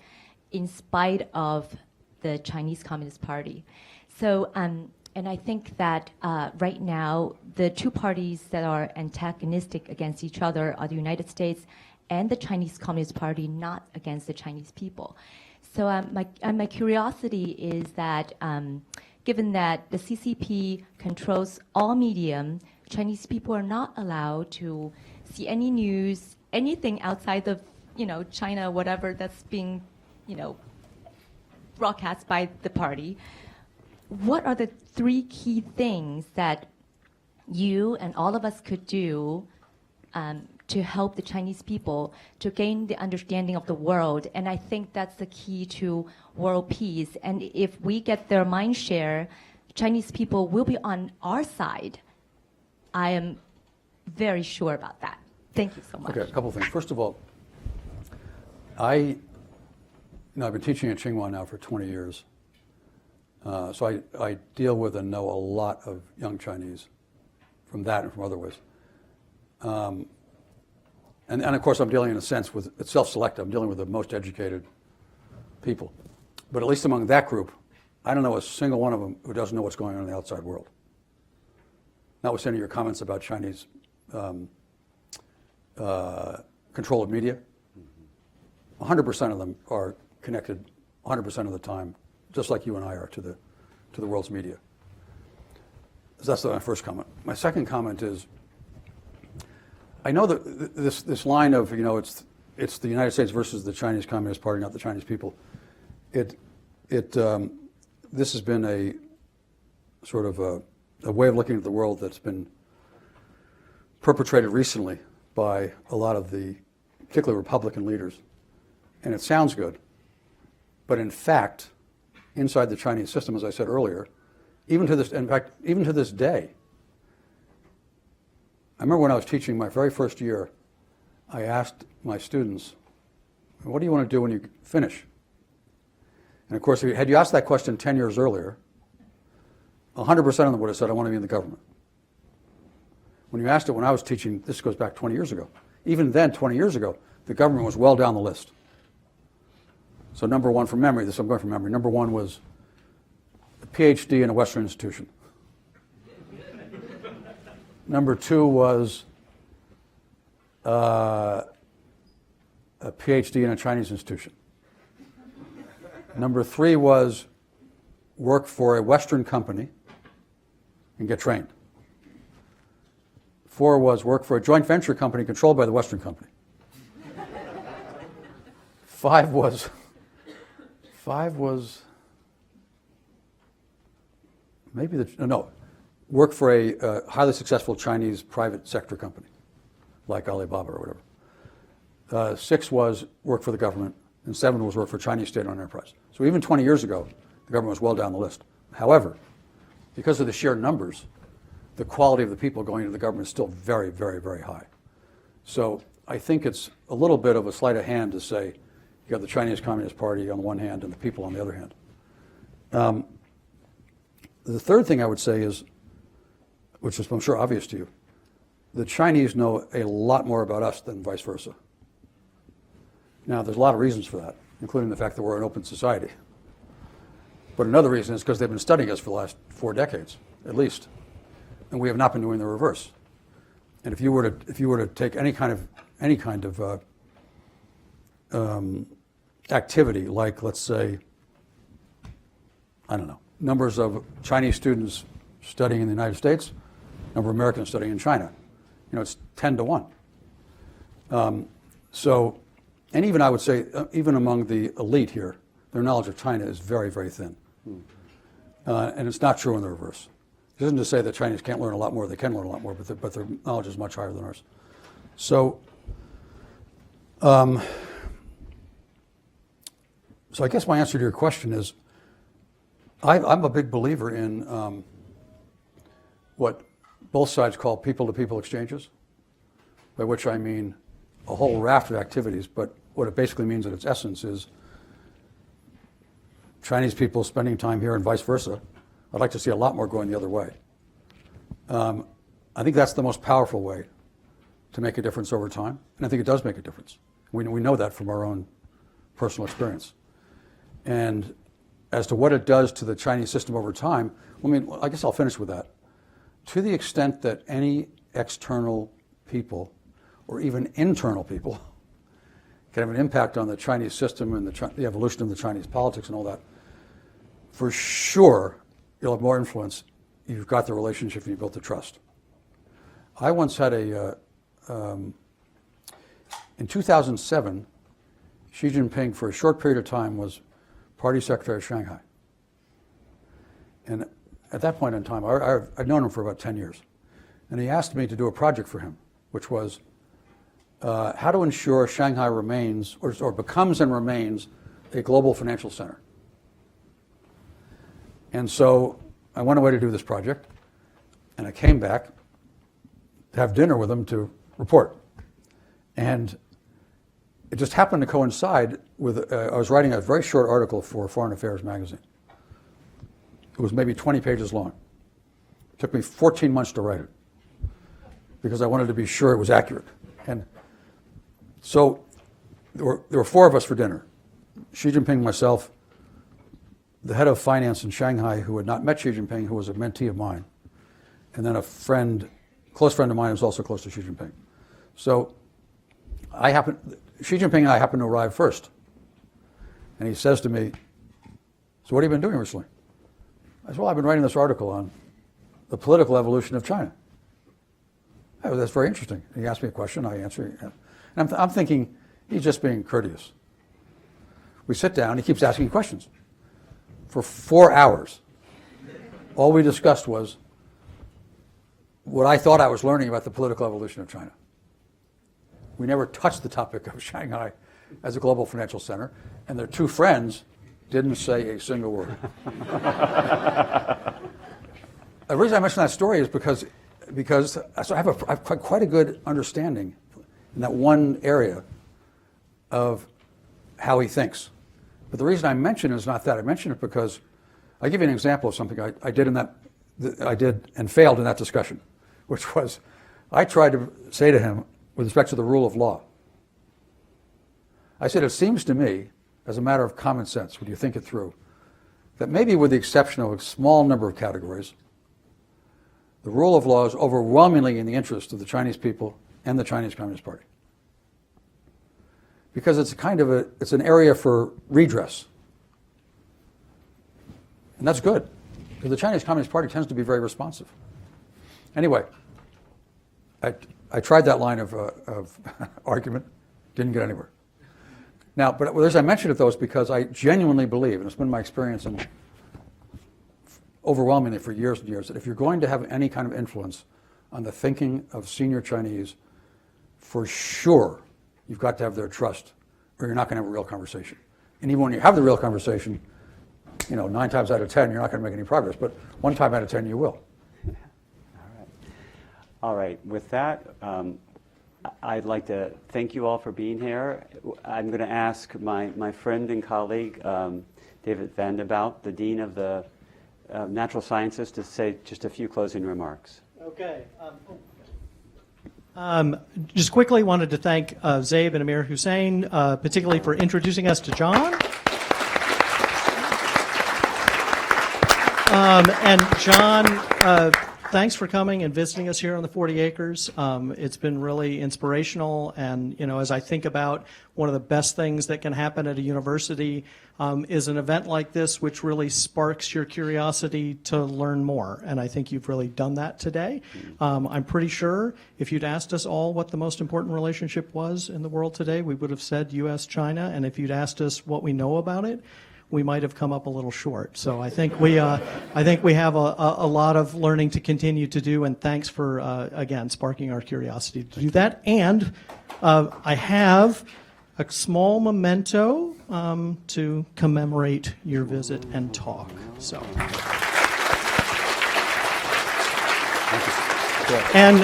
in spite of the Chinese Communist Party. So, and I think that right now, the two parties that are antagonistic against each other are the United States and the Chinese Communist Party, not against the Chinese people. So my curiosity is that given that the CCP controls all media, Chinese people are not allowed to see any news, anything outside of China, whatever that's being broadcast by the party. What are the 3 key things that you and all of us could do to help the Chinese people to gain the understanding of the world? And I think that's the key to world peace. And if we get their mind share, Chinese people will be on our side. I am very sure about that. Thank you so much. Okay, a couple of things. First of all, I've been teaching at Tsinghua now for 20 years. So I deal with and know a lot of young Chinese from that and from other ways. And of course, I'm dealing in a sense with, it's self-selected, I'm dealing with the most educated people. But at least among that group, I don't know a single one of them who doesn't know what's going on in the outside world. Notwithstanding your comments about Chinese control of media, 100% of them are connected 100% of the time, just like you and I are, to the world's media. So that's my first comment. My second comment is, I know that this line of, it's the United States versus the Chinese Communist Party, not the Chinese people. This has been a sort of a way of looking at the world that's been perpetrated recently by a lot of the, particularly Republican leaders. And it sounds good, but in fact, inside the Chinese system, as I said earlier, even to this day, I remember when I was teaching my very first year, I asked my students, what do you want to do when you finish? And of course, had you asked that question 10 years earlier, 100% of them would have said, I want to be in the government. When you asked it when I was teaching, this goes back 20 years ago. Even then, 20 years ago, the government was well down the list. So number one from memory, I'm going from memory, number one was a PhD in a Western institution. Number two was a PhD in a Chinese institution. Number three was work for a Western company and get trained. 4 was work for a joint venture company controlled by the Western company. 5 was maybe work for a highly successful Chinese private sector company, like Alibaba or whatever. 6 was work for the government, and 7 was work for Chinese state-owned enterprise. So even 20 years ago, the government was well down the list. However, because of the sheer numbers, the quality of the people going into the government is still very, very, very high. So I think it's a little bit of a sleight of hand to say you have the Chinese Communist Party on the one hand and the people on the other hand. The third thing I would say is, which is I'm sure obvious to you, the Chinese know a lot more about us than vice versa. Now, there's a lot of reasons for that, including the fact that we're an open society. But another reason is because they've been studying us for the last 4 decades, at least, and we have not been doing the reverse. And if you were to take any kind of activity, like, let's say, I don't know, numbers of Chinese students studying in the United States, number of Americans studying in China, it's 10 to 1. And even I would say, even among the elite here, their knowledge of China is very, very thin. And it's not true in the reverse. It isn't to say that Chinese can't learn a lot more. They can learn a lot more, but their knowledge is much higher than ours. So I guess my answer to your question is, I'm a big believer in what both sides call people-to-people exchanges, by which I mean a whole raft of activities, but what it basically means at its essence is Chinese people spending time here and vice versa. I'd like to see a lot more going the other way. I think that's the most powerful way to make a difference over time, and I think it does make a difference. We know that from our own personal experience. And as to what it does to the Chinese system over time, I guess I'll finish with that. To the extent that any external people, or even internal people, can have an impact on the Chinese system and the evolution of the Chinese politics and all that, for sure you'll have more influence if you've got the relationship and you've built the trust. I once had in 2007, Xi Jinping, for a short period of time, was party secretary of Shanghai. And at that point in time, I'd known him for about 10 years. And he asked me to do a project for him, which was how to ensure Shanghai remains, or becomes and remains, a global financial center. And so I went away to do this project, and I came back to have dinner with him to report. And it just happened to coincide with, I was writing a very short article for Foreign Affairs magazine. It was maybe 20 pages long. It took me 14 months to write it because I wanted to be sure it was accurate. And so there were four of us for dinner. Xi Jinping, myself, the head of finance in Shanghai who had not met Xi Jinping, who was a mentee of mine, and then a friend, close friend of mine who was also close to Xi Jinping. So Xi Jinping and I happened to arrive first. And he says to me, so what have you been doing recently? I said, well, I've been writing this article on the political evolution of China. Oh, that's very interesting. He asked me a question, I answer. And I'm thinking, he's just being courteous. We sit down, he keeps asking questions. For 4 hours, all we discussed was what I thought I was learning about the political evolution of China. We never touched the topic of Shanghai as a global financial center, and their two friends didn't say a single word. The reason I mention that story is because so I have quite a good understanding in that one area of how he thinks. But the reason I mention it is not that. I mention it because I'll give you an example of something I did and failed in that discussion, which was I tried to say to him with respect to the rule of law. I said, it seems to me, as a matter of common sense, when you think it through, that maybe with the exception of a small number of categories, the rule of law is overwhelmingly in the interest of the Chinese people and the Chinese Communist Party. Because it's it's an area for redress. And that's good, because the Chinese Communist Party tends to be very responsive. Anyway, I tried that line of argument, didn't get anywhere. Now, but as I mentioned it, though, is because I genuinely believe, and it's been my experience overwhelmingly for years and years, that if you're going to have any kind of influence on the thinking of senior Chinese, for sure, you've got to have their trust, or you're not going to have a real conversation. And even when you have the real conversation, 9 times out of 10, you're not going to make any progress, but 1 time out of 10, you will. All right. With that, I'd like to thank you all for being here. I'm going to ask my friend and colleague, David Vandenbout, the Dean of the Natural Sciences, to say just a few closing remarks. Okay. Just quickly wanted to thank Zabe and Amir Hussein, particularly for introducing us to John. And John, thanks for coming and visiting us here on the 40 acres. It's been really inspirational, and as I think about one of the best things that can happen at a university is an event like this, which really sparks your curiosity to learn more, and I think you've really done that today. I'm pretty sure if you'd asked us all what the most important relationship was in the world today, we would have said U.S.-China, and if you'd asked us what we know about it, we might have come up a little short. So I think we have a lot of learning to continue to do, and thanks for, again, sparking our curiosity to do that. And I have a small memento to commemorate your visit and talk. So. And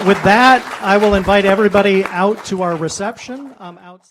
with that, I will invite everybody out to our reception outside.